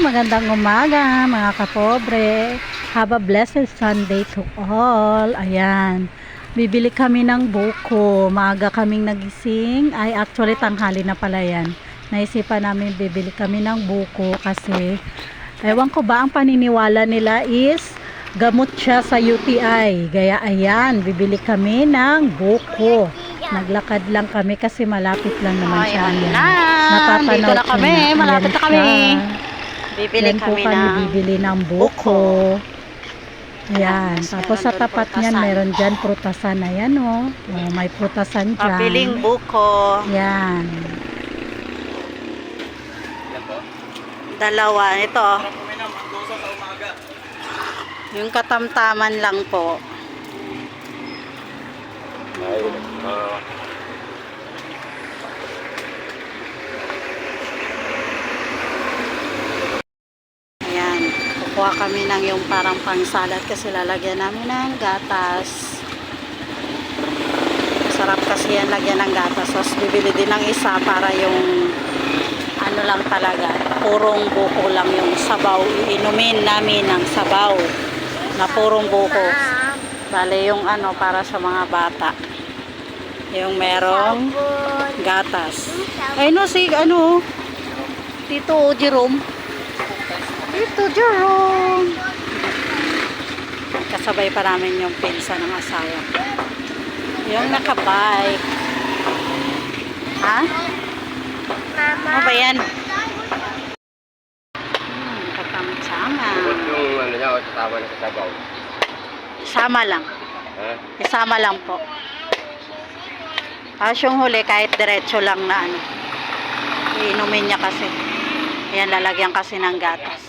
magandang umaga mga kapobre. Have a blessed Sunday to all. Ayan, bibili kami ng buko. Maaga kaming nagising. Ay, actually tanghali na pala yan. Naisipan namin bibili kami ng buko kasi ewan ko ba, ang paniniwala nila is gamot siya sa UTI. Gaya ayan, bibili kami ng buko. Naglakad lang kami kasi malapit lang naman siya. Ayan, dito na kami, malapit na kami. Bibili kami bibili ng buko. Ayan, tapos sa tapat niyan meron dyan prutasan. Ayan oh, may prutasan dyan. Pabiling buko. Ayan. Dalawa, ito. Yung katamtaman lang po. Ayan, kukuha kami ng yung parang pang-salad kasi lalagyan namin ng gatas. Masarap kasi yan lagyan ng gatas. Tapos bibili din ng isa para yung ano lang talaga, purong buko lang yung sabaw. Iinumin namin ng sabaw na purong buko. Bale yung ano para sa mga bata. Yung merong gatas. Ay no, si ano, Tito Jerome. Tito Jerome. Kasabay pa namin yung pinsa ng asawa. Yung nakabike. Ha? Mama. Ano ba yan? Katamtsama. Yung ano niya, kasama na sa sabaw. Sama lang. Isama lang po. Tapos yung huli, kahit diretso lang na ano. Iinumin niya kasi. Ayan, lalagyan kasi ng gatas.